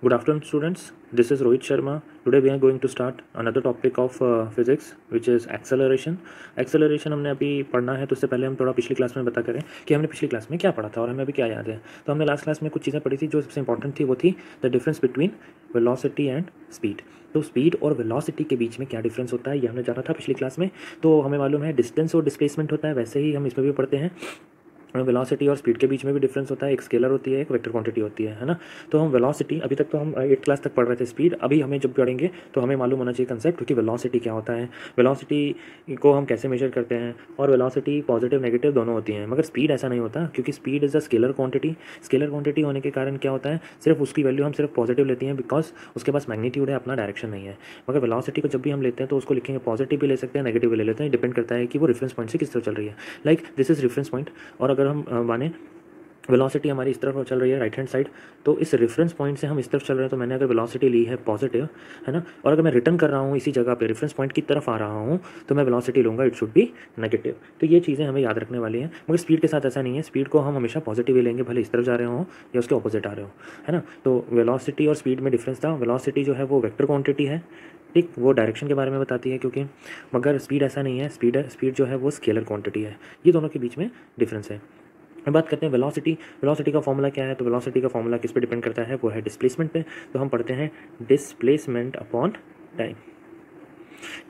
Good afternoon, students. This is Rohit Sharma. Today we are going to start another topic of physics, which is acceleration. Acceleration हमने अभी पढ़ना है, तो उससे पहले हम थोड़ा पिछली क्लास में बता करें कि हमने पिछली क्लास में क्या पढ़ा था और हमें अभी क्या याद है। तो हमने लास्ट क्लास में कुछ चीज़ें पढ़ी थी जो सबसे इंपॉर्टेंट थी, वो थी the difference between velocity and speed. तो स्पीड और वेलोसिटी के बीच में क्या डिफरेंस होता है ये हमने जाना था पिछली क्लास में। तो हमें मालूम है डिस्टेंस और डिस्प्लेसमेंट होता है, वैसे ही हम इसमें भी पढ़ते हैं वेलोसिटी और स्पीड के बीच में भी डिफरेंस होता है। एक स्केलर होती है, एक वेक्टर क्वांटिटी होती है ना। तो हम वेलोसिटी, अभी तक तो हम 8 क्लास तक पढ़ रहे थे स्पीड, अभी हमें जब पढ़ेंगे तो हमें मालूम होना चाहिए कंसेप्ट कि वेलोसिटी क्या होता है, वेलोसिटी को हम कैसे मेजर करते हैं, और वेलोसिटी पॉजिटिव नेगेटिव दोनों होती हैं। मगर स्पीड ऐसा नहीं होता, क्योंकि speed is a scalar quantity. Scalar quantity होने के कारण क्या होता है, सिर्फ उसकी वैल्यू हम सिर्फ पॉजिटिव लेते हैं, बिकॉज उसके पास मैग्नीट्यूड है, अपना डायरेक्शन नहीं है। मगर वेलोसिटी को जब भी हम लेते हैं तो उसको लिखेंगे पॉजिटिव भी ले सकते हैं, नेगेटिव भी ले लेते हैं, डिपेंड करता है कि वो रेफरेंस पॉइंट से किस तरफ चल रही है। Like this is reference point, और अगर हम माने वेलोसिटी हमारी इस तरफ चल रही है राइट हैंड साइड, तो इस रेफरेंस पॉइंट से हम इस तरफ चल रहे हैं, तो मैंने अगर वेलोसिटी ली है पॉजिटिव, है ना, और अगर मैं रिटर्न कर रहा हूँ इसी जगह पे रेफरेंस पॉइंट की तरफ आ रहा हूँ, तो मैं वेलोसिटी लूँगा, इट शुड बी नेगेटिव। तो ये चीज़ें हमें याद रखने वाली हैं। मगर स्पीड के साथ ऐसा नहीं है, स्पीड को हम हमेशा पॉजिटिव ही लेंगे, भले इस तरफ जा रहे हो या उसके ऑपोजिट आ रहे हो, है ना। तो वेलोसिटी और स्पीड में डिफरेंस था। वेलोसिटी जो है वो वेक्टर क्वांटिटी है, ठीक, वो डायरेक्शन के बारे में बताती है क्योंकि, मगर स्पीड ऐसा नहीं है, स्पीड जो है वो स्केलर क्वांटिटी है। ये दोनों के बीच में डिफरेंस है। अब बात करते हैं वेलोसिटी। वेलोसिटी का फॉर्मूला क्या है, तो वेलोसिटी का फॉर्मूला किस पे डिपेंड करता है, वो है डिस्प्लेसमेंट पे। तो हम पढ़ते हैं डिस्प्लेसमेंट अपॉन टाइम,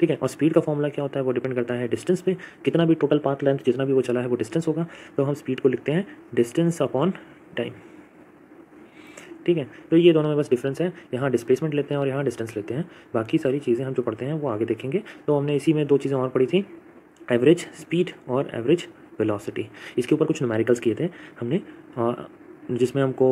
ठीक है। और स्पीड का फॉर्मूला क्या होता है, वो डिपेंड करता है डिस्टेंस पे। कितना भी टोटल पाथ लेंथ जितना भी वो चला है वो डिस्टेंस होगा, तो हम स्पीड को लिखते हैं डिस्टेंस अपॉन टाइम, ठीक है। तो ये दोनों में बस डिफरेंस है, यहाँ डिस्प्लेसमेंट लेते हैं और यहाँ डिस्टेंस लेते हैं। बाकी सारी चीज़ें हम जो पढ़ते हैं वो आगे देखेंगे। तो हमने इसी में दो चीज़ें और पढ़ी थी, एवरेज स्पीड और एवरेज वेलोसिटी। इसके ऊपर कुछ न्यूमेरिकल्स किए थे हमने, जिसमें हमको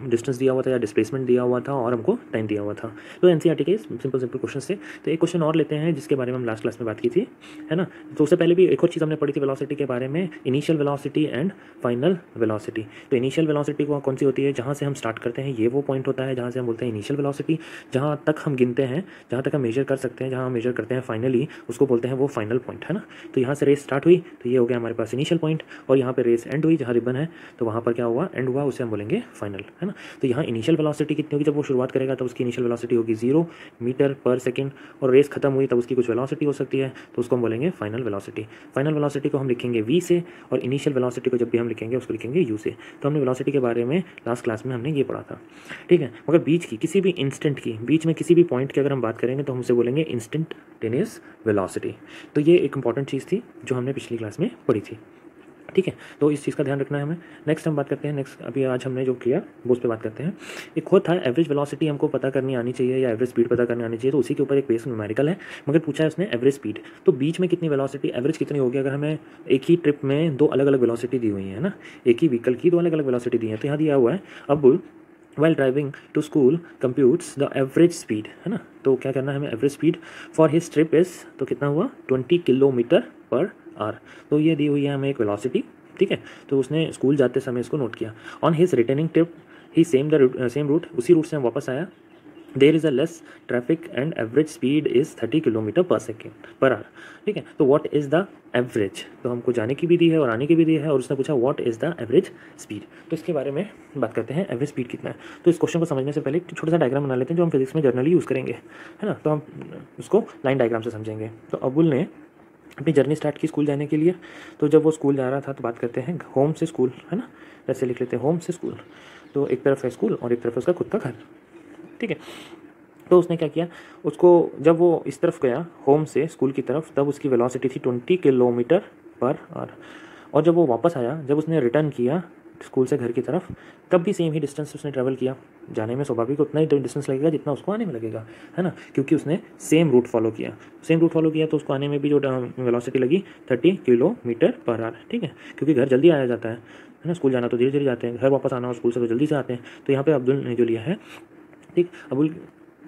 डिस्टेंस दिया हुआ था या डिस्प्लेसमेंट दिया हुआ था और हमको टाइम दिया हुआ था। तो एनसीईआरटी के सिंपल क्वेश्चन थे। तो एक क्वेश्चन और लेते हैं जिसके बारे में हम लास्ट क्लास में बात की थी, है ना। तो उससे पहले भी एक और चीज़ हमने पढ़ी थी वेलोसिटी के बारे में, initial velocity and final velocity. तो इनिशियल वेलोसिटी को कौन सी होती है, जहाँ से हम स्टार्ट करते हैं ये वो पॉइंट होता है जहाँ से हम बोलते हैं इनिशियल वेलोसिटी। जहाँ तक हम गिनते हैं, जहाँ तक हम मेजर कर सकते हैं, जहाँ हम मेजर करते हैं फाइनली, उसको बोलते हैं वो फाइनल पॉइंट, है ना। तो यहाँ से रेस स्टार्ट हुई तो ये हो गया हमारे पास इनिशियल पॉइंट, और यहाँ पे रेस एंड हुई, जहाँ रिबन है तो वहाँ पर क्या हुआ, एंड हुआ, उसे हम बोलेंगे फाइनल, है ना। तो यहाँ इनिशियल वेलोसिटी कितनी होगी, जब वो शुरुआत करेगा तब उसकी इनिशियल वेलोसिटी होगी 0 मीटर पर सेकंड, और रेस खत्म हुई तब उसकी कुछ वेलोसिटी हो सकती है, तो उसको हम बोलेंगे फाइनल वेलोसिटी। फाइनल वेलोसिटी को हम लिखेंगे v से, और इनिशियल वेलोसिटी को जब भी हम लिखेंगे उसको लिखेंगे u से। तो हमने वेलोसिटी के बारे में लास्ट क्लास में हमने ये पढ़ा था, ठीक है। मगर बीच की किसी भी इंस्टेंट की, बीच में किसी भी पॉइंट की अगर हम बात करेंगे तो हम उसे बोलेंगे इंस्टेंटेनियस वेलोसिटी। तो ये एक इंपॉर्टेंट चीज़ थी जो हमने पिछली क्लास में पढ़ी थी, ठीक है। तो इस चीज़ का ध्यान रखना है हमें। नेक्स्ट हम बात करते हैं, नेक्स्ट अभी आज हमने जो किया वो उस पर बात करते हैं। एक और था एवरेज वेलोसिटी हमको पता करनी आनी चाहिए या एवरेज स्पीड पता करनी आनी चाहिए, तो उसी के ऊपर एक बेस न्यूमेरिकल है। मगर पूछा है उसने एवरेज स्पीड, तो बीच में कितनी वेलोसिटी, एवरेज कितनी होगी अगर हमें एक ही ट्रिप में दो अलग अलग वेलोसिटी दी हुई है ना, एक ही व्हीकल की दो अलग अलग वेलोसिटी दी है। तो यहाँ दिया हुआ है, अब while driving to school computes the average speed, है ना। तो क्या करना है हमें, average speed for his trip is, तो कितना हुआ 20 किलोमीटर पर आवर। तो ये दी हुई है हमें एक वेलोसिटी, ठीक है। तो उसने स्कूल जाते समय इसको नोट किया। ऑन हिज रिटर्निंग ट्रिप ही सेम रूट, उसी रूट से हम वापस आया, there is a less traffic and average speed is 30 kilometre per second per hour, ठीक है। तो व्हाट इज़ द एवरेज, तो हमको जाने की भी दी है और आने की भी दी है, और उसने पूछा what is the average speed. तो इसके बारे में बात करते हैं, एवरेज स्पीड कितना है। तो इस क्वेश्चन को समझने से पहले एक छोटा सा डायग्राम बना लेते हैं जो हम फिजिक्स में जनरली यूज़ करेंगे, है ना। तो हम उसको लाइन डायग्राम से समझेंगे। तो अबुल ने अपनी जर्नी स्टार्ट की स्कूल जाने के लिए। तो जब वो स्कूल जा रहा था, तो बात करते हैं होम से स्कूल, है ना, जैसे लिख लेते हैं होम से स्कूल। तो एक तरफ है स्कूल और एक तरफ है उसका खुद का घर, ठीक है। तो उसने क्या किया, उसको जब वो इस तरफ गया होम से स्कूल की तरफ, तब उसकी वेलोसिटी थी 20 किलोमीटर पर आवर। और जब वो वापस आया, जब उसने रिटर्न किया स्कूल से घर की तरफ, तब भी सेम ही डिस्टेंस उसने ट्रैवल किया। जाने में स्वाभाविक उतना ही डिस्टेंस लगेगा जितना उसको आने में लगेगा, है ना, क्योंकि उसने सेम रूट फॉलो किया। सेम रूट फॉलो किया तो उसको आने में भी जो वेलोसिटी लगी 30 किलोमीटर पर आवर, ठीक है। क्योंकि घर जल्दी आया जाता है ना, स्कूल जाना तो धीरे धीरे जाते हैं, घर वापस आना और स्कूल से तो जल्दी से आते हैं। तो यहाँ पे अब्दुल ने जो लिया है, ठीक, अब्दुल,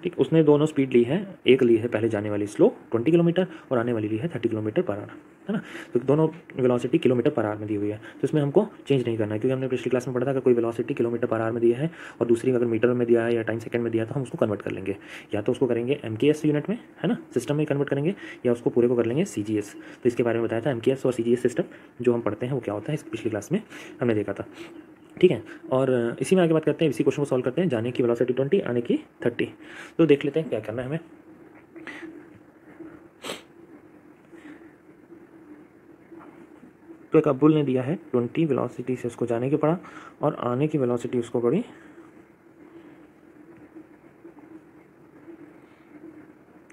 ठीक, उसने दोनों स्पीड ली है, एक ली है पहले जाने वाली स्लो 20 किलोमीटर और आने वाली ली है 30 किलोमीटर पर आवर, है ना। तो दोनों वेलोसिटी किलोमीटर पर आवर में दी हुई है, तो इसमें हमको चेंज नहीं करना है, क्योंकि हमने पिछली क्लास में पढ़ा था कि कोई वेलोसिटी किलोमीटर पर आवर में दिया है और दूसरी अगर मीटर में दिया है या टाइम सेकंड में दिया है, तो हम उसको कन्वर्ट कर लेंगे, या तो उसको करेंगे MKS यूनिट में, है ना, सिस्टम में कन्वर्ट करेंगे, या उसको पूरे को कर लेंगे CGS। तो इसके बारे में बताया था, MKS और CGS सिस्टम जो हम पढ़ते हैं वो क्या होता है, इस पिछली क्लास में हमने देखा था। ठीक है। और इसी में आगे बात करते हैं, इसी क्वेश्चन को सॉल्व करते हैं। जाने की वेलोसिटी 20, आने की 30। तो देख लेते हैं क्या करना है हमें। तो एक अब्दुल ने दिया है 20 वेलोसिटी से उसको जाने की पड़ा और आने की वेलोसिटी उसको पड़ी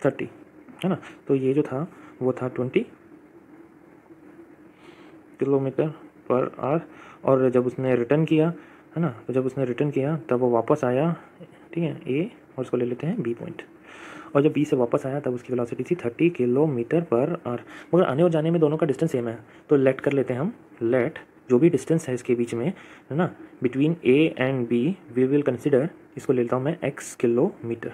30, है ना। तो ये जो था वो था 20 किलोमीटर पर आवर। और जब उसने रिटर्न किया, है ना, तो जब उसने रिटर्न किया तब वो वापस आया, ठीक है, ए, और उसको ले लेते हैं बी पॉइंट। और जब बी से वापस आया तब उसकी वेलोसिटी थी 30 किलोमीटर पर आवर। मगर आने और जाने में दोनों का डिस्टेंस सेम है, तो लेट कर लेते हैं हम। लेट जो भी डिस्टेंस है इसके बीच में, है ना, between A and B, we will consider, इसको ले लेता हूँ मैं x किलोमीटर।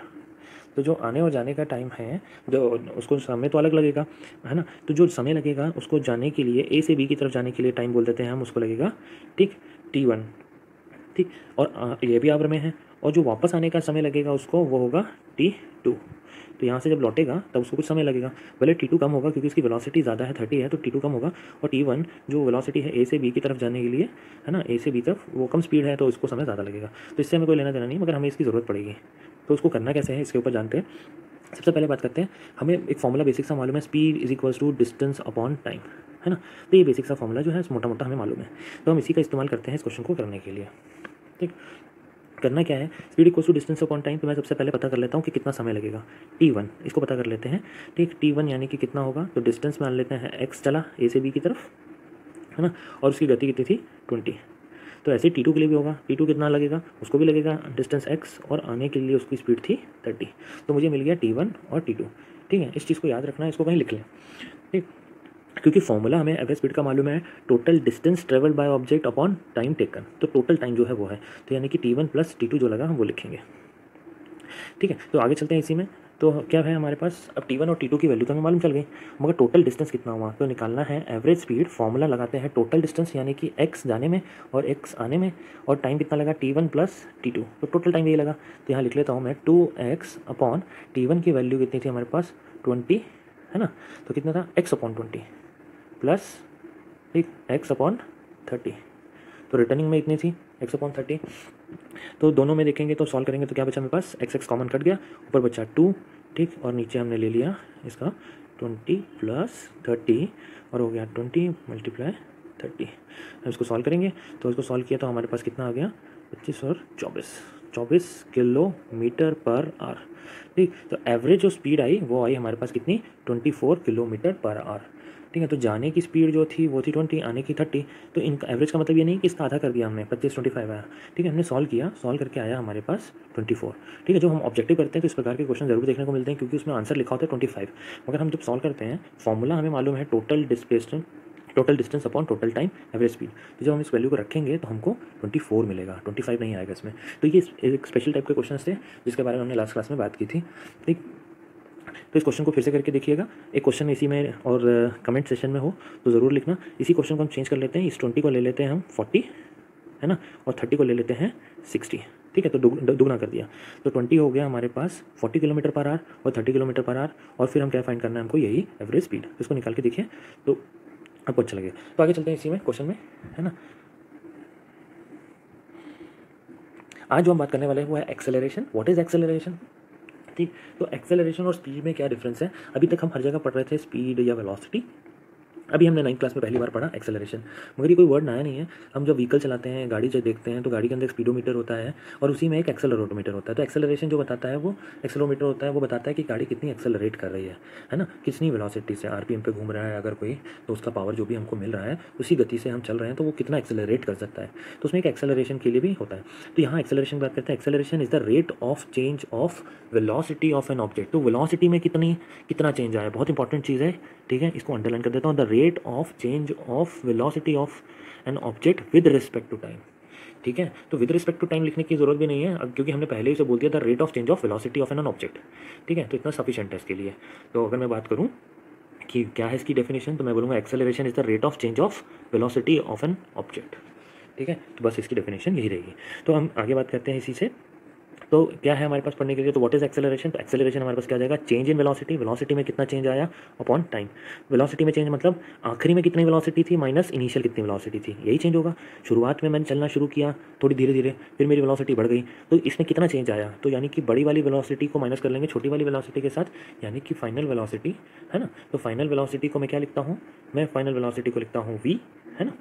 तो जो आने और जाने का टाइम है, जो उसको समय तो अलग लगेगा, है ना, तो जो समय लगेगा उसको जाने के लिए, ए से बी की तरफ जाने के लिए टाइम बोल देते हैं हम, उसको लगेगा, ठीक, t1, ठीक। और ये भी आवर में है, और जो वापस आने का समय लगेगा उसको, वो होगा t2। तो यहाँ से जब लौटेगा तब उसको कुछ समय लगेगा, भले t2 कम होगा क्योंकि इसकी वेलोसिटी ज़्यादा है, 30 है, तो t2 कम होगा। और t1 जो वेलोसिटी है ए से बी की तरफ जाने के लिए, है ना, ए से बी तरफ, वो कम स्पीड है तो इसको समय ज़्यादा लगेगा। तो इससे हमें कोई लेना देना नहीं, मगर हमें इसकी ज़रूरत पड़ेगी। तो उसको करना कैसे है इसके ऊपर जानते हैं। सबसे पहले बात करते हैं, हमें एक फॉर्मूला बेसिक सा मालूम है, speed is equals to distance upon time, है ना। तो ये बेसिक सा फॉर्मूला जो है मोटा मोटा हमें मालूम है, तो हम इसी का इस्तेमाल करते हैं इस क्वेश्चन को करने के लिए। ठीक, करना क्या है, speed equals to distance upon time. तो मैं सबसे पहले पता कर लेता हूँ कि कितना समय लगेगा, t1, इसको पता कर लेते हैं। ठीक, t1 यानी कि कितना होगा, तो डिस्टेंस मान लेते हैं x चला ए से बी की तरफ, है ना, और उसकी गति कितनी थी 20। तो ऐसे t2 के लिए भी होगा, t2 कितना लगेगा, उसको भी लगेगा डिस्टेंस x, और आने के लिए उसकी स्पीड थी 30। तो मुझे मिल गया t1 और t2। ठीक है, इस चीज़ को याद रखना है, इसको कहीं लिख लें। ठीक, क्योंकि फॉर्मूला हमें एवरेज स्पीड का मालूम है, total distance travelled by object upon time taken. तो टोटल टाइम जो है वो है, तो यानी कि t1 प्लस t2 जो लगा हम वो लिखेंगे। ठीक है, तो आगे चलते हैं इसी में। तो क्या है हमारे पास, अब t1 और t2 की वैल्यू तो हमें मालूम चल गई, मगर टोटल डिस्टेंस कितना हुआ तो निकालना है। एवरेज स्पीड फॉर्मूला लगाते हैं, टोटल डिस्टेंस यानी कि x जाने में और x आने में, और टाइम कितना लगा t1 प्लस t2, तो टोटल टाइम यही लगा। तो यहाँ लिख लेता हूँ मैं 2x अपॉन t1 की वैल्यू कितनी थी हमारे पास 20, है ना, तो कितना था x अपॉन 20 प्लस, ठीक, x अपॉन 30, तो रिटर्निंग में इतनी थी x अपॉन 30। तो दोनों में देखेंगे तो सॉल्व करेंगे तो क्या बचा मेरे पास, x कॉमन कट गया, ऊपर बचा 2, ठीक, और नीचे हमने ले लिया इसका 20 प्लस 30, और हो गया 20 मल्टीप्लाई 30। हम इसको सॉल्व करेंगे, तो इसको सॉल्व किया तो हमारे पास कितना आ गया, 25 और 24 किलोमीटर पर आवर। ठीक, तो एवरेज जो स्पीड आई वो आई हमारे पास कितनी, 24 किलोमीटर पर आवर। ठीक है, तो जाने की स्पीड जो थी वो थी 20, आने की 30। तो इनका एवरेज का मतलब ये नहीं कि इसका आधा कर दिया हमने, 25 आया। ठीक है, हमने सॉल्व किया, सॉल्व करके आया हमारे पास 24। ठीक है, जो हम ऑब्जेक्टिव करते हैं तो इस प्रकार के क्वेश्चन जरूर देखने को मिलते हैं, क्योंकि उसमें आंसर लिखा होता है 25, मगर हम जब सॉल्व करते हैं फॉर्मूला हमें मालूम है total distance upon total time average speed. तो जब हम इस वैल्यू को रखेंगे तो हमको 24 मिलेगा, 25 नहीं आएगा इसमें। तो ये एक स्पेशल टाइप के क्वेश्चन थे जिसके बारे में हमने लास्ट क्लास में बात की थी। ठीक, तो इस क्वेश्चन को फिर से करके देखिएगा, एक क्वेश्चन इसी में और कमेंट सेशन में हो तो ज़रूर लिखना। इसी क्वेश्चन को हम चेंज कर लेते हैं, इस 20 को ले लेते हैं हम 40, है ना, और 30 को ले लेते हैं 60। ठीक है, तो दुगना कर दिया, तो 20 हो गया हमारे पास 40 किलोमीटर पर आवर और 30 किलोमीटर पर आवर, और फिर हम क्या फाइंड करना है हमको, यही एवरेज स्पीड। इसको निकाल के देखिए तो आपको अच्छा लगेगा। तो आगे चलते हैं इसी में क्वेश्चन में, है ना। आज जो हम बात करने वाले हैं वो है एक्सेलरेशन। What is acceleration. ठीक, तो एक्सेलरेशन और स्पीड में क्या डिफरेंस है। अभी तक हम हर जगह पढ़ रहे थे स्पीड या वेलोसिटी, अभी हमने 9th क्लास में पहली बार पढ़ा एक्सेलरेशन। मगर ये कोई वर्ड नया नहीं है। हम जब व्हीकल चलाते हैं, गाड़ी जब देखते हैं, तो गाड़ी के अंदर एक स्पीडोमीटर होता है और उसी में एक एक्सेलरोमीटर होता है। तो एक्सेलरेशन जो बताता है, वो एक्सेलरोमीटर होता है, वो बताता है कि गाड़ी कितनी एक्सेलरेट कर रही है ना, कितनी वेलोसिटी से, आरपीएम पे घूम रहा है अगर कोई, तो उसका पावर जो भी हमको मिल रहा है उसी गति से हम चल रहे हैं, तो वो कितना एक्सेलरेट कर सकता है। तो उसमें एक एक्सेलरेशन के लिए भी होता है। तो यहाँ एक्सेलरेशन की बात करते हैं, acceleration is the rate of change of velocity of an object. तो वेलोसिटी में कितना चेंज आया, बहुत इंपॉर्टेंट चीज़ है। ठीक है, इसको अंडरलाइन कर देता हूँ, the rate of change of velocity of an object with respect to time. ठीक है, तो विद रिस्पेक्ट टू टाइम लिखने की जरूरत भी नहीं है, क्योंकि हमने पहले ही से बोल दिया the rate of change of velocity of an object. ठीक है, तो इतना सफिशिएंट है इसके लिए। तो अगर मैं बात करूँ कि क्या है इसकी डेफिनेशन, तो मैं बोलूँगा acceleration is the rate of change of velocity of an object. ठीक है, तो बस इसकी डेफिनेशन यही रहेगी। तो हम आगे बात करते हैं इसी से। तो क्या है हमारे पास पढ़ने के लिए, तो व्हाट इज एक्सेलरेशन, तो एक्सेलरेशन हमारे पास क्या आ जाएगा, चेंज इन वेलोसिटी, वेलोसिटी में कितना चेंज आया अपॉन टाइम। वेलोसिटी में चेंज मतलब आखिरी में कितनी वेलोसिटी थी माइनस इनिशियल कितनी वेलोसिटी थी, यही चेंज होगा। शुरुआत में मैंने चलना शुरू किया थोड़ी धीरे धीरे, फिर मेरी वेलोसिटी बढ़ गई, तो इसमें कितना चेंज आया, तो यानी कि बड़ी वाली वेलोसिटी को माइनस कर लेंगे छोटी वाली वेलोसिटी के साथ, यानी कि फाइनल वेलोसिटी है ना। तो फाइनल वेलोसिटी को मैं क्या लिखता हूँ, मैं फाइनल वेलोसिटी को लिखता हूँ v, है ना।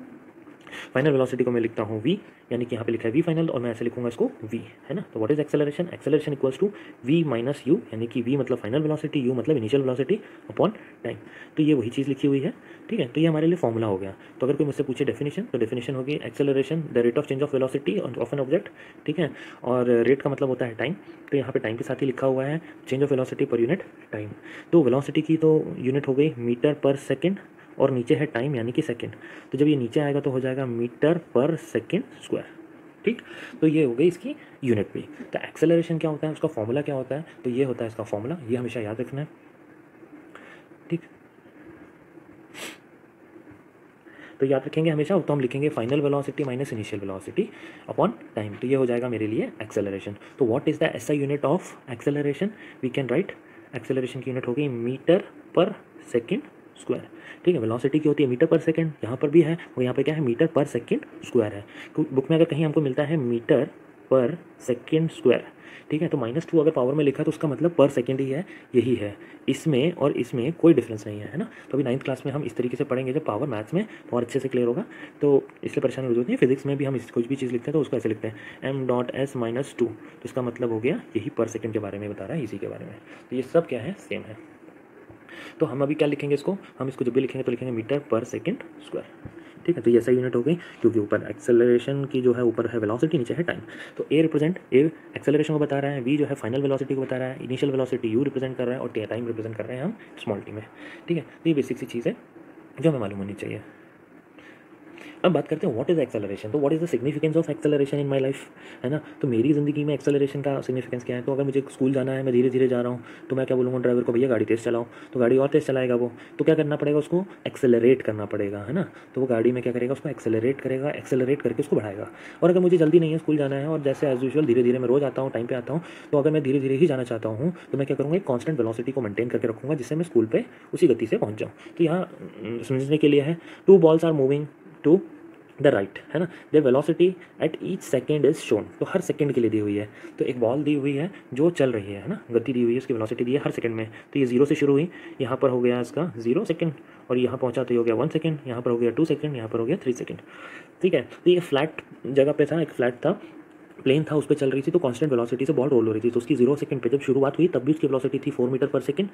फाइनल वेलोसिटी को मैं लिखता हूँ v, यानी कि यहाँ पे लिखा है v फाइनल और मैं ऐसे लिखूंगा इसको v, है ना। तो what is acceleration, acceleration equals to v minus u, यानी कि v मतलब फाइनल वेलोसिटी, u मतलब इनिशियल वेलोसिटी अपॉन टाइम। तो ये वही चीज़ लिखी हुई है, ठीक है। तो ये हमारे लिए फॉर्मूला हो गया। तो अगर कोई मुझसे पूछे डेफिनेशन, तो डेफिनेशन होगी acceleration the rate of change of velocity of an object, ठीक है। और रेट का मतलब होता है टाइम, तो यहाँ पे टाइम के साथ ही लिखा हुआ है change of velocity per unit time. तो वेलोसिटी की तो यूनिट हो गई मीटर पर सेकेंड और नीचे है टाइम यानी कि सेकेंड, तो जब ये नीचे आएगा तो हो जाएगा मीटर पर सेकेंड स्क्वायर, ठीक। तो ये हो गई इसकी यूनिट भी। तो एक्सेलरेशन क्या होता है, उसका फॉर्मूला क्या होता है, तो ये होता है इसका फॉर्मूला, ये हमेशा याद रखना है, ठीक। तो याद रखेंगे हमेशा, तो हम लिखेंगे final velocity minus initial velocity upon time, तो ये हो जाएगा मेरे लिए एक्सेलरेशन। तो what is the SI unit of acceleration, we can write acceleration की यूनिट हो गई मीटर पर सेकेंड स्क्वायर, ठीक है। वेलोसिटी की होती है मीटर पर सेकंड, यहाँ पर भी है, और यहाँ पर क्या है मीटर पर सेकंड स्क्वायर है। बुक में अगर कहीं हमको मिलता है मीटर पर सेकंड स्क्वायर, ठीक है, तो -2 अगर पावर में लिखा तो उसका मतलब पर सेकंड ही है, यही है। इसमें और इसमें कोई डिफरेंस नहीं है, है ना। तो अभी 9th क्लास में हम इस तरीके से पढ़ेंगे जब पावर मैथ्स में तो और अच्छे से क्लियर होगा, तो इसलिए परेशानी हो जाती है। फिजिक्स में भी हम कुछ भी चीज़ लिखते हैं तो उसको ऐसे लिखते हैं m.s-2, तो इसका मतलब हो गया यही पर सेकंड के बारे में बता रहा है, इसी के बारे में। तो ये सब क्या है, सेम है। तो हम अभी क्या लिखेंगे इसको, हम इसको जब भी लिखेंगे तो लिखेंगे मीटर पर सेकंड स्क्वायर, ठीक है। तो ये ऐसा यूनिट हो गई, क्योंकि ऊपर एक्सेलरेशन की जो है ऊपर है वेलोसिटी, नीचे है टाइम। तो ए रिप्रेजेंट ए एक्सेलरेशन को बता रहा है, वी जो है फाइनल वेलोसिटी को बता रहा है, इनिशियल वेलोसिटी यू रिप्रेजेंट कर रहा है, और टाइम रिप्रेजेंट कर रहे हैं हम स्मॉल टी में, ठीक है। तो ये बेसिक सी चीज़ है जो हमें मालूम होनी चाहिए। अब बात करते हैं व्हाट इज एक्सेलरेशन, तो what is the significance of acceleration in my life, है ना। तो मेरी ज़िंदगी में एक्सेलरेशन का सिग्निफिकेंस क्या है, तो अगर मुझे स्कूल जाना है, मैं धीरे धीरे जा रहा हूँ, तो मैं क्या बोलूँगा ड्राइवर को, भैया गाड़ी तेज़ चलाओ, तो गाड़ी और तेज़ चलाएगा वो, तो क्या करना पड़ेगा उसको, एक्सेलरेट करना पड़ेगा, है ना। तो वो गाड़ी में क्या करेगा, उसको एक्सेलरेट करेगा, एक्सेलरेट करके उसको बढ़ाएगा। और अगर मुझे जल्दी नहीं है, स्कूल जाना है, और जैसे एज यूजुअल धीरे धीरे मैं रोज आता हूँ, टाइम पे आता हूँ, तो अगर मैं धीरे धीरे ही जाना चाहता हूँ तो मैं क्या करूँगा, एक कॉन्स्टेंट वेलोसिटी को मेंटेन करके रखूँगा, जिससे मैं स्कूल पे उसी गति से पहुँच जाऊँ। तो यहाँ समझने के लिए है, 2 balls are moving to the right, है ना, the velocity at each second is shown, तो हर सेकंड के लिए दी हुई है। तो एक बॉल दी हुई है जो चल रही है ना, गति दी हुई है, उसकी वेलोसिटी दी है हर सेकंड में। तो ये 0 से शुरू हुई, यहाँ पर हो गया इसका 0 सेकंड, और यहाँ पहुँचा तो ये हो गया 1 सेकंड, यहाँ पर हो गया 2 सेकंड, यहाँ पर हो गया 3 सेकंड, ठीक है। तो ये फ्लैट जगह पे था, एक फ्लैट था, प्लेन था, उस पर चल रही थी, तो कांस्टेंट वेलोसिटी से बॉल रोल हो रही थी। तो उसकी 0 सेकंड पे जब शुरुआत हुई तब भी उसकी वेलोसिटी थी 4 मीटर पर सेकंड,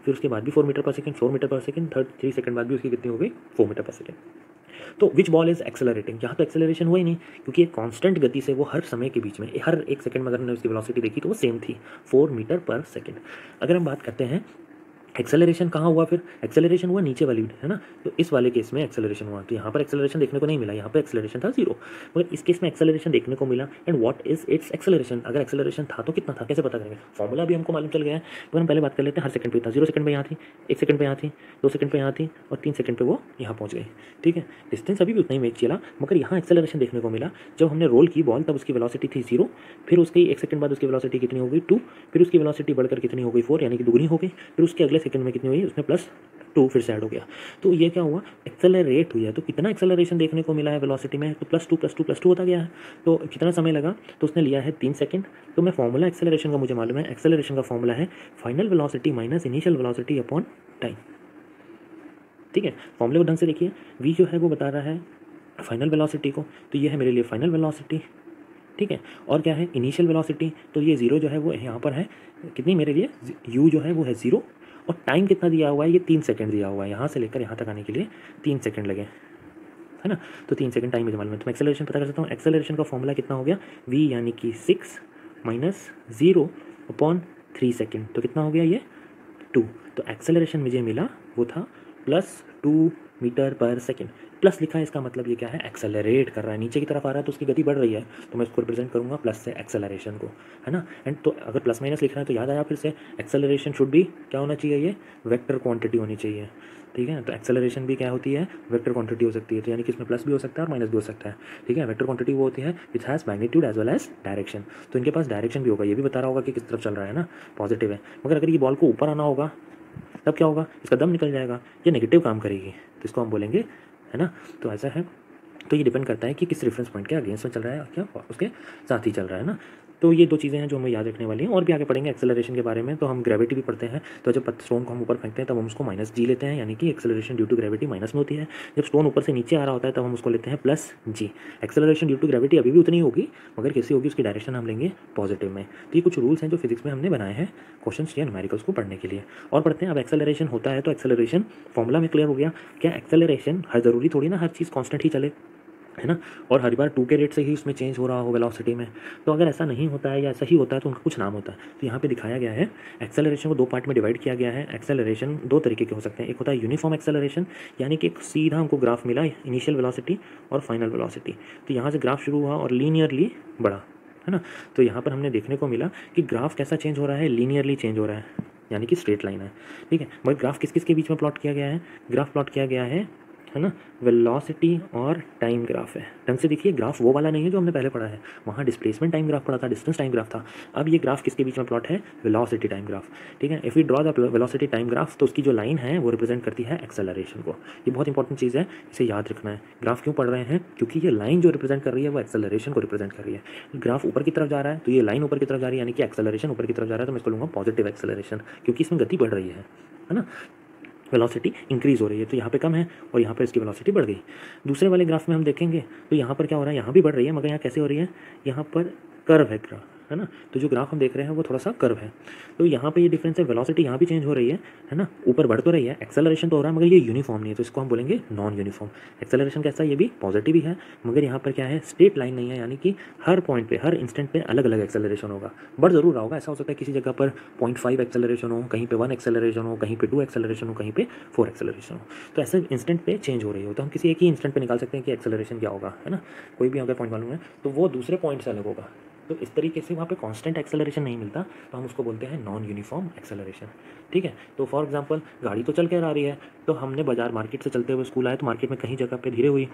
फिर उसके बाद भी 4 मीटर पर सेकंड, 4 मीटर पर सेकंड, 3 सेकंड बाद भी उसकी कितनी हो गई, 4 मीटर पर सेकंड। तो विच बॉल इज एक्सेलरेटिंग, यहाँ तो एक्सेलरेशन हुआ ही नहीं, क्योंकि एक कांस्टेंट गति से वो हर समय के बीच में हर एक सेकंड में अगर हमने उसकी वेलोसिटी देखी तो वो सेम थी, 4 मीटर पर सेकंड। अगर हम बात करते हैं एक्सेलरेशन कहाँ हुआ, फिर एक्सेलरेशन हुआ नीचे वाली, है ना। तो इस वाले केस में एक्सेलरेशन हुआ, तो यहाँ पर एक्सेलरेशन देखने को नहीं मिला, यहाँ पर एक्सेलरेशन था 0, मगर इस केस में एक्सेलरेशन देखने को मिला। And what is it's acceleration, अगर एक्सेलरेशन था तो कितना था, कैसे पता करेंगे, फॉर्मूला भी हमको मालूम चल गया है। तो हम पहले बात कर लेते हैं, हर सेकंड पे था, 0 सेकंड पे यहाँ थी, 1 सेकंड पे यहाँ थी, 2 सेकंड पे यहाँ थी, और 3 सेकंड पे वो यहाँ पहुँच गई, ठीक है। डिस्टेंस अभी भी उतना ही मेक चला, मगर यहाँ एक्सेलरेशन देखने को मिला। जब हमने रोल की बॉल तब उसकी वेलोसिटी थी 0, फिर उसकी 1 सेकंड बाद उसकी वेलोसिटी कितनी हो गई 2, फिर उसकी वेलोसिटी बढ़कर कितनी हो गई 4, यानी कि दुगनी हो गई, फिर उसके अगले सेकंड में कितनी हुई, उसमें +2 फिर से ऐड हो गया। तो ये क्या हुआ, एक्सेलरेट हुई है। तो कितना एक्सेलरेशन देखने को मिला है वेलोसिटी में, तो +2 होता गया है। तो कितना समय लगा, तो उसने लिया है 3 सेकंड। तो मैं फॉर्मूला एक्सेलरेशन का मुझे मालूम है, एक्सेलरेशन का फॉर्मूला है final velocity minus initial velocity upon time, ठीक है। फॉर्मूले को ढंग से देखिए, वी जो है वो बता रहा है फाइनल वेलोसिटी को, तो ये है मेरे लिए फाइनल वेलोसिटी, ठीक है। और क्या है, इनिशियल वेलोसिटी, तो ये 0 जो है वो यहाँ पर है कितनी मेरे लिए, u जो है वो है 0, और टाइम कितना दिया हुआ है, ये 3 सेकंड दिया हुआ है, यहाँ से लेकर यहाँ तक आने के लिए 3 सेकंड लगे, है ना। तो 3 सेकंड टाइम मुझे मालूम है, तो मैं एक्सेलरेशन पता कर सकता हूँ। एक्सेलरेशन का फॉर्मूला कितना हो गया, v यानी कि 6 माइनस 0 अपॉन 3 सेकंड, तो कितना हो गया ये 2। तो एक्सेलरेशन मुझे मिला वो था +2 मीटर पर सेकंड, प्लस लिखा है इसका मतलब ये क्या है, एक्सेलरेट कर रहा है, नीचे की तरफ आ रहा है तो उसकी गति बढ़ रही है, तो मैं इसको रिप्रेजेंट करूँगा प्लस से एक्सेलरेशन को, है ना। एंड तो अगर प्लस माइनस लिखना है तो याद आया फिर से, एक्सेलरेशन शुड भी क्या होना चाहिए, ये वेक्टर क्वांटिटी होनी चाहिए, ठीक है। तो एक्सेलरेशन भी क्या होती है, वेक्टर क्वांटिटी हो सकती है, तो यानी कि इसमें प्लस भी हो सकता है और माइनस भी हो सकता है, ठीक है। वेक्टर क्वांटिटी वो होती है which has magnitude as well as direction, तो इनके पास डायरेक्शन भी होगा, ये भी बता रहा होगा कि किस तरफ चल रहा है ना, पॉजिटिव है। मगर अगर ये बॉल को ऊपर आना होगा तब क्या होगा, इसका दम निकल जाएगा, ये नेगेटिव काम करेगी, तो इसको हम बोलेंगे, है ना। तो ऐसा है, तो ये डिपेंड करता है कि किस रेफरेंस पॉइंट के अगेंस्ट में चल रहा है, क्या उसके साथ ही चल रहा है ना। तो ये दो चीज़ें हैं जो हमें याद रखने वाली हैं, और भी आगे पढ़ेंगे एक्सेलरेशन के बारे में। तो हम ग्रेविटी भी पढ़ते हैं, तो जब स्टोन को हम ऊपर फेंकते हैं तब हम उसको माइनस जी लेते हैं, यानी कि acceleration due to gravity minus में होती है। जब स्टोन ऊपर से नीचे आ रहा होता है तब हम उसको लेते हैं plus g. Acceleration due to gravity अभी भी उतनी ही होगी, मगर कैसी होगी, उसकी डायरेक्शन हम लेंगे पॉजिटिव में। तो ये कुछ रूल्स हैं जो फिजिक्स में हमने बनाए हैं क्वेश्चन या न्यूमेरिकल्स को पढ़ने के लिए। और पढ़ते हैं अब एक्सेलरेशन होता है तो एक्सेलरेशन फॉर्मूला में क्लियर हो गया। क्या एक्सेलरेशन हर ज़रूरी थोड़ी ना हर चीज़ कॉन्स्टेंट ही चले, है ना, और हर बार 2 के रेट से ही उसमें चेंज हो रहा हो वेलोसिटी में। तो अगर ऐसा नहीं होता है या ऐसा ही होता है तो उनका कुछ नाम होता है। तो यहाँ पे दिखाया गया है, एक्सेलरेशन को 2 पार्ट में डिवाइड किया गया है। एक्सेलरेशन 2 तरीके के हो सकते हैं, एक होता है यूनिफॉर्म एक्सेलरेशन, यानी कि एक सीधा हमको ग्राफ मिला, इनिशियल वेलोसिटी और फाइनल वेलोसिटी, तो यहाँ से ग्राफ शुरू हुआ और लीनियरली बढ़ा, है ना। तो यहाँ पर हमने देखने को मिला कि ग्राफ कैसा चेंज हो रहा है, लीनियरली चेंज हो रहा है, यानी कि स्ट्रेट लाइन है, ठीक है। मगर ग्राफ किस किस के बीच में प्लॉट किया गया है, ग्राफ प्लॉट किया गया है ना, वेलोसिटी और टाइम ग्राफ है। ढंग से देखिए, ग्राफ वो वाला नहीं है जो हमने पहले पढ़ा है, वहाँ डिस्प्लेसमेंट टाइम ग्राफ पढ़ा था, डिस्टेंस टाइम ग्राफ था। अब ये ग्राफ किसके बीच में प्लॉट है, वेलोसिटी टाइम ग्राफ, ठीक है। If you draw the velocity time graph, तो उसकी जो लाइन है वो रिप्रेजेंट करती है एक्सेलरेशन को। ये बहुत इंपॉर्टेंट चीज़ है, इसे याद रखना है। ग्राफ क्यों पढ़ रहे हैं, क्योंकि ये लाइन जो रिप्रेजेंट कर रही है वो एक्सेलरेशन को रिप्रेजेंट कर रही है। ग्राफ ऊपर की तरफ जा रहा है तो ये लाइन ऊपर की तरफ जा रही है, यानी कि एक्सेलरेशन ऊपर की तरफ जा रहा है, तो मैं इसको लूँगा पॉजिटिव एक्सेलरेशन, क्योंकि इसमें गति बढ़ रही है ना, वेलोसिटी इंक्रीज़ हो रही है। तो यहाँ पे कम है और यहाँ पर इसकी वेलोसिटी बढ़ गई। दूसरे वाले ग्राफ में हम देखेंगे तो यहाँ पर क्या हो रहा है, यहाँ भी बढ़ रही है, मगर यहाँ कैसे हो रही है, यहाँ पर कर्व है ग्राफ, है ना। तो जो ग्राफ हम देख रहे हैं वो थोड़ा सा कर्व है, तो यहाँ पे ये डिफरेंस है, वेलोसिटी यहाँ भी चेंज हो रही है ना, ऊपर बढ़ तो रही है, एक्सेलरेशन तो हो रहा है, मगर ये यूनिफॉर्म नहीं है, तो इसको हम बोलेंगे नॉन यूनिफॉर्म एक्सेलरेशन। कैसा, ये भी पॉजिटिव ही है, मगर यहाँ पर क्या है, स्ट्रेट लाइन नहीं है, यानी कि हर पॉइंट पे, हर इंस्टेंट पे अलग अलग एक्सेलरेशन होगा, बढ़ जरूर रहा होगा। ऐसा हो सकता है किसी जगह पर 0.5 एक्सेलरेशन हो, कहीं पे 1 एक्सेलरेशन हो, कहीं पे 2 एक्सेलरेशन हो, कहीं पे 4 एक्सेलरेशन हो, तो ऐसे इंस्टेंट पे चेंज हो रही हो, तो हम किसी एक ही इंस्टेंट पे निकाल सकते हैं कि एक्सेलरेशन क्या होगा, है ना। कोई भी अगर पॉइंट मालूम है तो वो दूसरे पॉइंट से अलग होगा, तो इस तरीके से वहाँ पे कांस्टेंट एक्सेलरेशन नहीं मिलता, तो हम उसको बोलते हैं नॉन यूनिफॉर्म एक्सेलरेशन, ठीक है। तो फॉर एग्जांपल गाड़ी तो चल कर आ रही है, तो हमने बाजार मार्केट से चलते हुए स्कूल आए, तो मार्केट में कहीं जगह पे धीरे हुई,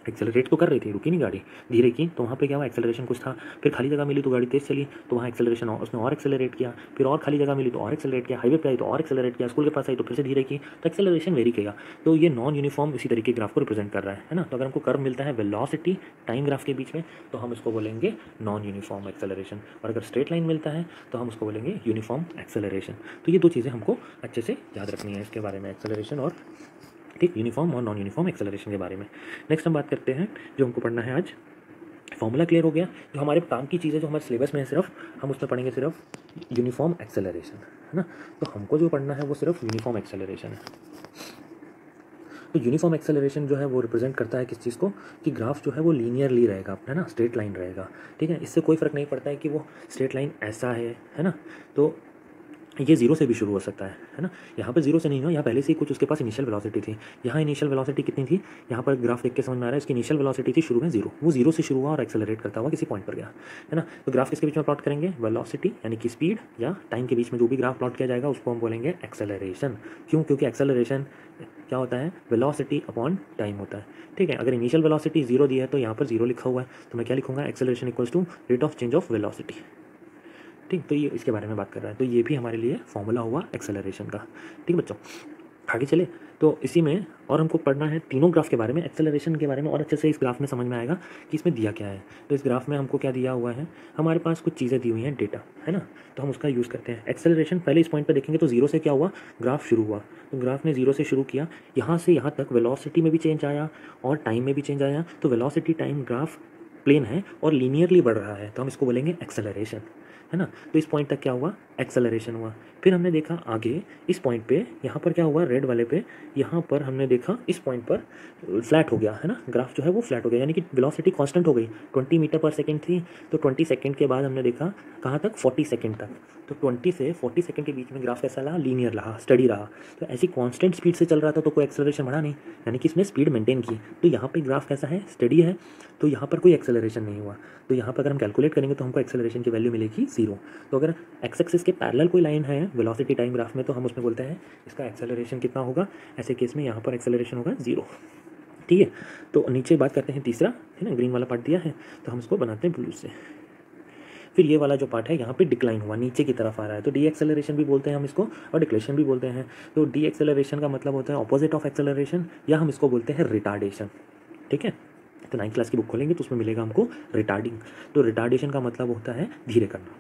एक्सेलरेट तो कर रही थी, रुकी नहीं गाड़ी, धीरे की, तो वहाँ पे क्या हुआ, एक्सेलरेशन कुछ था। फिर खाली जगह मिली तो गाड़ी तेज़ चली, तो वहाँ एक्सेलरेशन उसने और एक्सेलरेट किया। फिर और खाली जगह मिली तो और एक्सेलरेट किया, हाईवे पे आई तो और एक्सेलरेट किया, स्कूल के पास आई तो फिर से धीरे की, तो एक्सेलरेशन वेरी किया। तो ये नॉन यूनिफॉर्म इसी तरीके ग्राफ को रिप्रेजेंट कर रहा है ना। तो अगर हमको कर्व मिलता है वेलोसिटी टाइम ग्राफ के बीच में, तो हम इसको बोलेंगे नॉन यूनिफॉर्म एक्सेलरेशन, और अगर स्ट्रेट लाइन मिलता है तो हम उसको बोलेंगे यूनिफॉर्म एक्सेलरेशन। तो ये दो चीज़ें हमको अच्छे से याद रखनी है इसके बारे में, एक्सेलरेशन और, ठीक, यूनिफॉर्म और नॉन यूनिफॉर्म एक्सेलरेशन के बारे में। नेक्स्ट हम बात करते हैं जो हमको पढ़ना है आज, फॉर्मूला क्लियर हो गया। जो हमारे काम की चीज़ है, जो हमारे सिलेबस में है, सिर्फ हम उसमें पढ़ेंगे सिर्फ यूनिफॉर्म एक्सेलरेशन, है ना। तो हमको जो पढ़ना है वो सिर्फ यूनिफॉर्म एक्सेलरेशन है। तो यूनिफॉर्म एक्सेलरेशन जो है वो रिप्रेजेंट करता है किस चीज़ को, कि ग्राफ जो है वो लीनियरली रहेगा, है ना, स्ट्रेट लाइन रहेगा, ठीक है। इससे कोई फ़र्क नहीं पड़ता है कि वो स्ट्रेट लाइन ऐसा है ना। तो ये जीरो से भी शुरू हो सकता है ना। यहाँ पर जीरो से नहीं हो, यहाँ पहले से ही कुछ उसके पास इनिशियल वेलोसिटी थी। यहाँ इनिशियल वेलोसिटी कितनी थी, यहाँ पर ग्राफ देख के समझ में आ रहा है, इसकी इनिशियल वेलोसिटी थी शुरू में जीरो, वो जीरो से शुरू हुआ और एक्सेलरेट करता हुआ किसी पॉइंट पर गया, है ना। तो ग्राफ किसके बीच में प्लॉट करेंगे, वेलोसिटी यानी कि स्पीड या टाइम के बीच में जो भी ग्राफ प्लॉट किया जाएगा उसको हम बोलेंगे एक्सेलरेशन। क्यों, क्योंकि एक्सेलरेशन क्या होता है, वेलोसिटी अपॉन टाइम होता है, ठीक है। अगर इनिशियल वेलोसिटी जीरो दी है तो यहाँ पर जीरो लिखा हुआ है, तो मैं क्या लिखूंगा, acceleration equals to rate of change of velocity, ठीक। तो ये इसके बारे में बात कर रहा है, तो ये भी हमारे लिए फॉर्मूला हुआ एक्सेलरेशन का, ठीक बच्चों। आगे चले तो इसी में और हमको पढ़ना है तीनों ग्राफ के बारे में, एक्सेलरेशन के बारे में और अच्छे से इस ग्राफ में समझ में आएगा कि इसमें दिया क्या है। तो इस ग्राफ में हमको क्या दिया हुआ है, हमारे पास कुछ चीज़ें दी हुई हैं, डेटा, है ना, तो हम उसका यूज़ करते हैं। एक्सेलरेशन पहले इस पॉइंट पर देखेंगे तो जीरो से क्या हुआ, ग्राफ शुरू हुआ, तो ग्राफ ने जीरो से शुरू किया, यहाँ से यहाँ तक वेलोसिटी में भी चेंज आया और टाइम में भी चेंज आया, तो वेलोसिटी टाइम ग्राफ प्लेन है और लीनियरली बढ़ रहा है, तो हम इसको बोलेंगे एक्सेलरेशन, है ना। तो इस पॉइंट तक क्या हुआ, एक्सेलरेशन हुआ। फिर हमने देखा आगे इस पॉइंट पे, यहाँ पर क्या हुआ, रेड वाले पे, यहाँ पर हमने देखा इस पॉइंट पर फ्लैट हो गया, है ना, ग्राफ जो है वो फ्लैट हो गया, यानी कि वेलोसिटी कांस्टेंट हो गई। 20 मीटर पर सेकंड थी, तो 20 सेकंड के बाद हमने देखा कहाँ तक, 40 सेकंड तक। तो 20 से 40 सेकंड के बीच में ग्राफ कैसा रहा, लीनियर रहा, स्टडी रहा। तो ऐसी कांस्टेंट स्पीड से चल रहा था तो कोई एक्सेलरेशन बढ़ा नहीं, यानी कि इसने स्पीड मेंटेन की। तो यहाँ पे ग्राफ कैसा है, स्टडी है, तो यहाँ पर कोई एक्सेलरेशन नहीं हुआ। तो यहाँ पर अगर हम कैलकुलेट करेंगे तो हमको एक्सेलरेशन की वैल्यू मिलेगी 0। तो अगर एक्स एक्सिस के पैरेलल कोई लाइन है वेलोसिटी टाइम ग्राफ में, तो हम उसमें बोलते हैं इसका एक्सेलरेशन कितना होगा, ऐसे केस में यहाँ पर एक्सेलरेशन होगा 0। ठीक है, तो नीचे बात करते हैं तीसरा, है ना, ग्रीन वाला पार्ट दिया है तो हम इसको बनाते हैं ब्लू से। फिर ये वाला जो पार्ट है यहाँ पे डिक्लाइन हुआ, नीचे की तरफ आ रहा है, तो डी एक्सेलरेशन भी बोलते हैं हम इसको और डिक्लेशन भी बोलते हैं। तो डी एक्सेलरेशन का मतलब होता है ऑपोजिट ऑफ एक्सेलरेशन, या हम इसको बोलते हैं रिटार्डेशन। ठीक है, तो 9th क्लास की बुक खोलेंगे तो उसमें मिलेगा हमको रिटार्डिंग। तो रिटार्डेशन का मतलब होता है धीरे करना,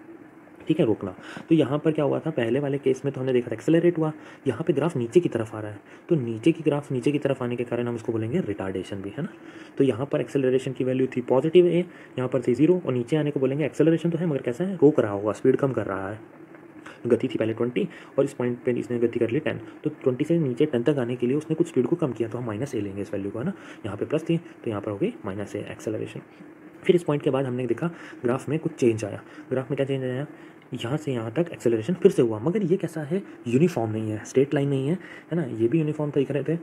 ठीक है, रोकना। तो यहाँ पर क्या हुआ था, पहले वाले केस में तो हमने देखा था एक्सेलरेट हुआ, यहाँ पे ग्राफ नीचे की तरफ आ रहा है, तो नीचे की ग्राफ नीचे की तरफ आने के कारण हम इसको बोलेंगे रिटार्डेशन भी, है ना। तो यहाँ पर एक्सेलरेशन की वैल्यू थी पॉजिटिव ए, यहाँ पर थी 0, और नीचे आने को बोलेंगे एक्सेलरेशन तो है मगर कैसा है, रोक रहा होगा, स्पीड कम कर रहा है। गति थी पहले 20 और इस पॉइंट पे इसने गति कर ली 10, तो 20 से नीचे 10 तक आने के लिए उसने कुछ स्पीड को कम किया, तो हम -a लेंगे इस वैल्यू को, है ना। यहाँ पे प्लस थी तो यहाँ पर हो गई -a एक्सेलरेशन। फिर इस पॉइंट के बाद हमने देखा ग्राफ में कुछ चेंज आया। ग्राफ में क्या चेंज आया, यहाँ से यहाँ तक एक्सेलरेशन फिर से हुआ, मगर ये कैसा है, यूनिफॉर्म नहीं है, स्ट्रेट लाइन नहीं है, है ना। ये भी यूनिफॉर्म तरीके रहे थे,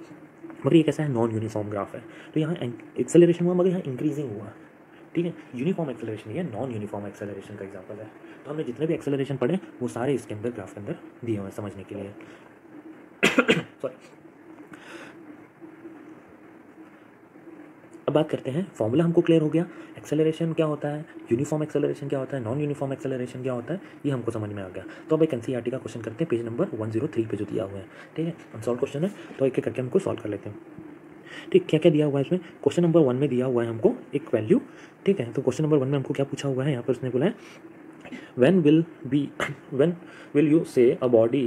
मगर ये कैसा है, नॉन यूनिफॉर्म ग्राफ है। तो यहाँ एक्सेलरेशन हुआ मगर यहाँ इंक्रीजिंग हुआ, ठीक है। यूनिफॉर्म एक्सेलरेशन ये नॉन यूनिफॉर्म एक्सेलरेशन का एग्जांपल है। तो हमने जितने भी एक्सेलरेशन पढ़े वो सारे इसके अंदर ग्राफ के अंदर दिए हुए हैं समझने के लिए। सॉरी, अब बात करते हैं, फॉर्मूला हमको क्लियर हो गया, एक्सेलरेशन क्या होता है, यूनिफॉर्म एक्सेलरेशन क्या होता है, नॉन यूनिफॉर्म एक्सेलरेशन क्या होता है, ये हमको समझ में आ गया। तो अब एक एनसीईआरटी का क्वेश्चन करते हैं, पेज नंबर 103 पे जो दिया हुआ है, ठीक है, अनसॉल्व क्वेश्चन है, तो एक एक करके हमको सॉल्व कर लेते हैं। ठीक, क्या क्या दिया हुआ है इसमें, क्वेश्चन नंबर 1 में दिया हुआ है हमको एक वैल्यू, ठीक है। तो क्वेश्चन नंबर 1 में हमको क्या पूछा हुआ है, यहाँ पर उसने बोला है when will you say a body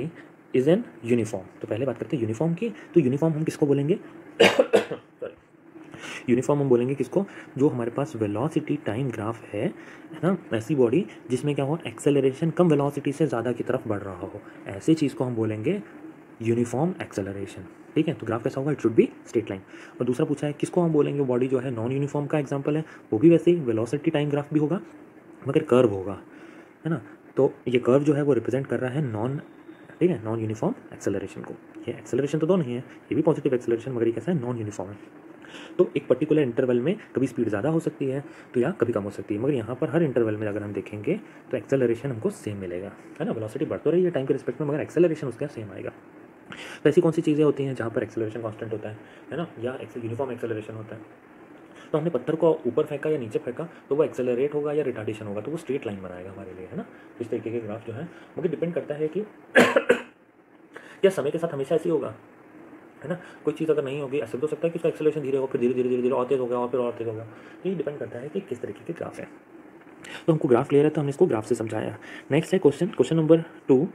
is an uniform। तो पहले बात करते हैं यूनिफॉर्म की। तो यूनिफॉर्म हम किसको बोलेंगे, यूनिफॉर्म हम बोलेंगे किसको, जो हमारे पास वेलोसिटी टाइम ग्राफ है ना, ऐसी बॉडी जिसमें क्या हो, एक्सेलरेशन कम वेलोसिटी से ज़्यादा की तरफ बढ़ रहा हो, ऐसी चीज़ को हम बोलेंगे यूनिफॉर्म एक्सेलरेशन। ठीक है, तो ग्राफ कैसा होगा, it should be straight line. और दूसरा पूछा है किसको हम बोलेंगे, बॉडी जो है नॉन यूनिफॉर्म का एग्जांपल है, वो भी वैसे ही वेलोसिटी टाइम ग्राफ भी होगा मगर कर्व होगा, है ना। तो ये कर्व जो है वो रिप्रेजेंट कर रहा है नॉन, ठीक है, नॉन यूनिफॉर्म एक्सेलरेशन को। ये एक्सेलरेशन तो दोनों ही है, ये भी पॉजिटिव एक्सेलरेशन, मगर ये कैसा है, नॉन यूनिफॉर्म है। तो एक पर्टिकुलर इंटरवल में कभी स्पीड ज़्यादा हो सकती है तो या कभी कम हो सकती है, मगर यहाँ पर हर इंटरवल में अगर हम देखेंगे तो एक्सेलरेशन हमको सेम मिलेगा, है ना। वेलोसिटी बढ़ तो रही है टाइम के रिस्पेक्ट में, मगर एक्सेलरेशन उसका सेम आएगा। तो ऐसी कौन सी चीज़ें होती हैं जहाँ पर एक्सेलरेशन कांस्टेंट होता है ना, या यूनिफॉर्म एक्सेलरेशन होता है। तो हमने पत्थर को ऊपर फेंका या नीचे फेंका तो वो एक्सेलरेट होगा या रिटार्डेशन होगा, तो वो स्ट्रेट लाइन बनाएगा हमारे लिए, है ना। इस तरीके के ग्राफ जो है, मुझे डिपेंड करता है कि क्या समय के साथ हमेशा ऐसी होगा, है ना। कोई चीज़ अगर नहीं होगी, ऐसे तो हो सकता है कि उसका एक्सेलरेशन धीरे हो, फिर धीरे धीरे धीरे धीरे और तेज हो गया और फिर और तेज हो गया। तो ये डिपेंड करता है कि किस तरीके के ग्राफ है। तो हमको ग्राफ क्लियर है तो हमने इसको ग्राफ से समझाया। नेक्स्ट है question number 2,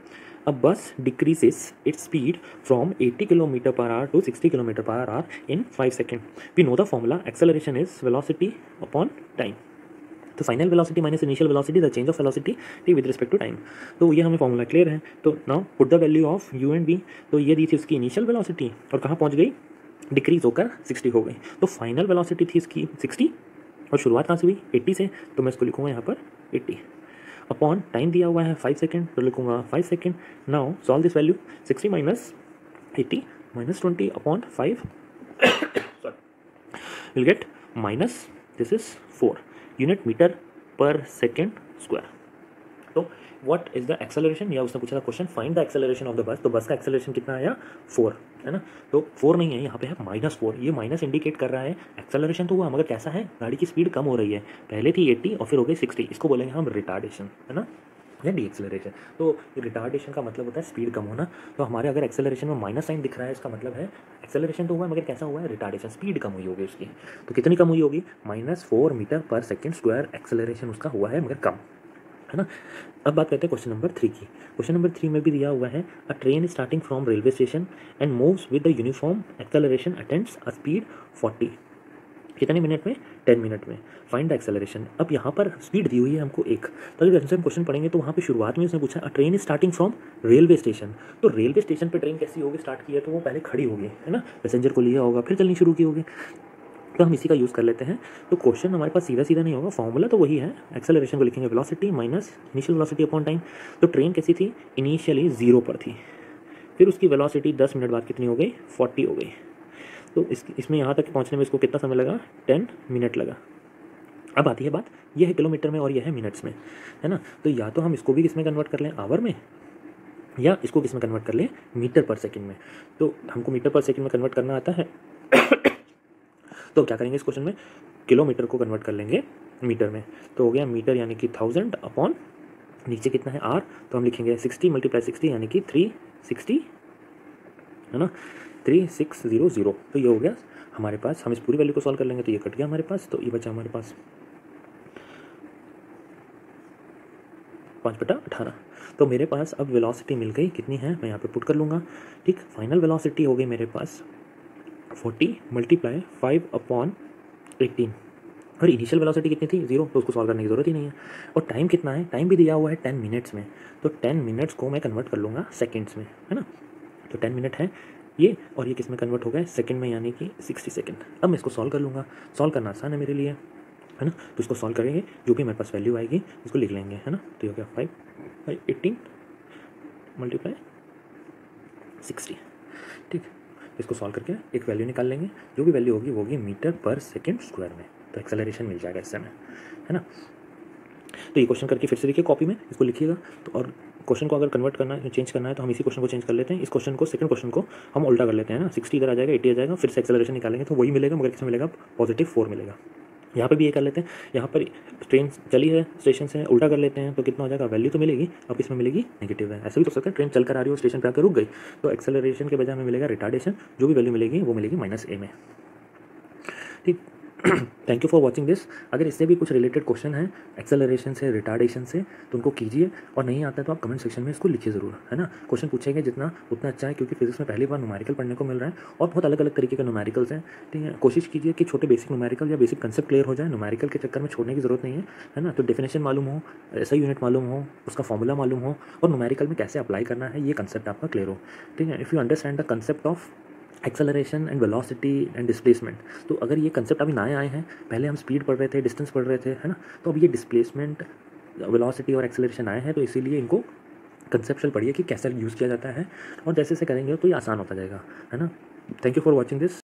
a bus decreases its speed from 80 km/h to 60 km/h in 5 seconds. We know the formula, acceleration is velocity upon time. तो final velocity minus initial velocity, the change of velocity with respect to time. तो ये हमें formula clear है। तो now put the value of u and v. तो ये दी थी उसकी इनिशियल वेलोसिटी और कहाँ पहुँच गई, डिक्रीज होकर 60 हो गई। तो फाइनल वेलोसिटी थी इसकी 60 और शुरुआत कहाँ से हुई, 80 से। तो मैं इसको लिखूँगा यहाँ पर 80 अपॉन टाइम दिया हुआ है 5 सेकेंड, तो लिखूँगा 5 second. Now solve this value, 60 minus 80 minus 20 upon 5 sorry will get minus this is 4 unit metre per second square. तो व्हाट इज द एक्सेलरेशन, या उसने पूछा था question find the acceleration of the bus. तो बस का एक्सेलरेशन कितना आया, 4, है ना। तो 4 नहीं है, यहाँ पे है -4। ये माइनस इंडिकेट कर रहा है एक्सेलरेशन तो हुआ मगर कैसा है, गाड़ी की स्पीड कम हो रही है। पहले थी 80 और फिर हो गई 60, इसको बोलेंगे हम रिटार्डेशन, है ना, या डी एक्सेलरेशन। तो रिटार्डेशन का मतलब होता है स्पीड कम होना। तो हमारे अगर एक्सेलरेशन में माइनस साइन दिख रहा है, इसका मतलब है एक्सेलरेशन तो हुआ है मगर कैसा हुआ है, रिटार्डेशन, स्पीड कम हुई होगी उसकी। तो कितनी कम हुई होगी, -4 metre per second square acceleration उसका हुआ है मगर कम, है ना। अब बात करते हैं क्वेश्चन नंबर 3 की। क्वेश्चन नंबर 3 में भी दिया हुआ है, अ train starting from railway station and moves with the uniform acceleration attends a speed 40। कितने मिनट में? 10 मिनट में। Find the acceleration. अब यहाँ पर स्पीड दी हुई है हमको 1। तो अगर हम क्वेश्चन पढ़ेंगे तो वहाँ पे शुरुआत में उसने पूछा अ train is starting from railway station. तो रेलवे स्टेशन पे ट्रेन कैसी होगी? स्टार्ट की है तो वो पहले खड़ी होगी, है ना, पैसेंजर को लिया होगा, फिर चलनी शुरू की होगी। तो हम इसी का यूज़ कर लेते हैं। तो क्वेश्चन हमारे पास सीधा सीधा नहीं होगा, फॉर्मूला तो वही है। एक्सेलरेशन को लिखेंगे velocity minus initial velocity upon time. तो ट्रेन कैसी थी? इनिशियली 0 पर थी, फिर उसकी वेलोसिटी 10 मिनट बाद कितनी हो गई? 40 हो गई। तो इसमें यहाँ तक पहुँचने में इसको कितना समय लगा? 10 मिनट लगा। अब आती है बात, ये है किलोमीटर में और ये है मिनट्स में, है ना। तो या तो हम इसको भी किस में कन्वर्ट कर लें? आवर में, या इसको किस में कन्वर्ट कर लें? मीटर पर सेकंड में। तो हमको मीटर पर सेकंड में कन्वर्ट करना आता है। तो क्या करेंगे इस क्वेश्चन में? किलोमीटर को कन्वर्ट कर लेंगे मीटर में। तो हो गया मीटर यानी कि 1000 अपॉन नीचे कितना है? आर। तो हम लिखेंगे 60 मल्टीप्लाई 60 यानी कि 360, है ना, 3600। तो ये हो गया हमारे पास। हम इस पूरी वैल्यू को सॉल्व कर लेंगे तो ये कट गया हमारे पास। तो ये बचा हमारे पास 5/18। तो मेरे पास अब वेलोसिटी मिल गई, कितनी है मैं यहाँ पे पुट कर लूँगा। ठीक, फाइनल वेलोसिटी हो गई मेरे पास 40 मल्टीप्लाई 5/18। और इनिशियल वेलोसिटी कितनी थी? 0। तो उसको सॉल्व करने की ज़रूरत ही नहीं है। और टाइम कितना है? टाइम भी दिया हुआ है 10 मिनट्स में। तो 10 मिनट्स को मैं कन्वर्ट कर लूँगा सेकेंड्स में, है ना। तो 10 मिनट है ये, और ये किस में कन्वर्ट हो गए? सेकंड में, यानी कि 60 सेकंड। अब मैं इसको सॉल्व कर लूँगा। सॉल्व करना आसान है मेरे लिए, है ना। तो इसको सॉल्व करेंगे, जो भी मेरे पास वैल्यू आएगी इसको लिख लेंगे, है ना। तो ये हो गया 5/18 मल्टीप्लाई 60। ठीक, इसको सॉल्व करके एक वैल्यू निकाल लेंगे, जो भी वैल्यू होगी वो होगी मीटर पर सेकेंड स्क्वायर में। तो एक्सेलरेशन मिल जाएगा इस समय, है ना। तो ये क्वेश्चन करके फिर से देखिए कॉपी में, इसको लिखिएगा। तो और क्वेश्चन को अगर कन्वर्ट करना है, चेंज करना है, तो हम इसी क्वेश्चन को चेंज कर लेते हैं। इस क्वेश्चन को, सेकंड क्वेश्चन को हम उल्टा कर लेते हैं ना। 60 इधर आ जाएगा, 80 आ जाएगा, फिर से एक्सेलरेशन निकालेंगे तो वही मिलेगा, मगर किसमें मिलेगा? +4 मिलेगा। यहाँ पे भी ये कर लेते हैं। यहाँ पर ट्रेन चली है स्टेशन से, उल्टा कर लेते हैं तो कितना हो जाएगा? वैल्यू तो मिलेगी, अब इसमें मिलेगी नेगेटिव है। ऐसा भी तो हो सकता है ट्रेन चल कर आ रही हो, स्टेशन पे आकर रुक गई, तो एक्सेलरेशन के बजाय हमें मिलेगा रिटार्डेशन। जो भी वैल्यू मिलेगी वो मिलेगी -a में। ठीक, thank you for watching this. अगर इससे भी कुछ रिलेटेड क्वेश्चन है एक्सेलरेशन से, रिटार्डेशन से, तो उनको कीजिए। और नहीं आता है तो आप कमेंट सेक्शन में इसको लिखिए ज़रूर, है ना। क्वेश्चन पूछेंगे जितना उतना अच्छा है, क्योंकि फिजिक्स में पहली बार न्यूमेरिकल पढ़ने को मिल रहा है और बहुत अलग अलग तरीके के न्यूमेरिकल्स हैं। ठीक है, कोशिश कीजिए कि छोटे बेसिक न्यूमेरिकल या बेसिक कंसेप्ट क्लियर हो जाए। न्यूमेरिकल के चक्कर में छोड़ने की जरूरत नहीं है ना। तो डेफिनेशन मालूम हो, ऐसा यूनिट मालूम हो, उसका फॉर्मूला मालूम हो, और न्यूमेरिकल में कैसे अप्लाई करना है ये कंसेप्ट आपका क्लियर हो। ठीक है, if you understand the concept of acceleration and velocity and displacement, तो अगर ये कंसेप्ट अभी नए आए हैं, पहले हम स्पीड पढ़ रहे थे, डिस्टेंस पढ़ रहे थे, है ना। तो अब ये डिस्प्लेसमेंट, वेलोसिटी और एक्सेलरेशन आए हैं, तो इसीलिए इनको कंसेप्चुअल पढ़िए कि कैसे यूज़ किया जाता है, और जैसे जैसे करेंगे तो ये आसान होता जाएगा, है ना। Thank you for watching this.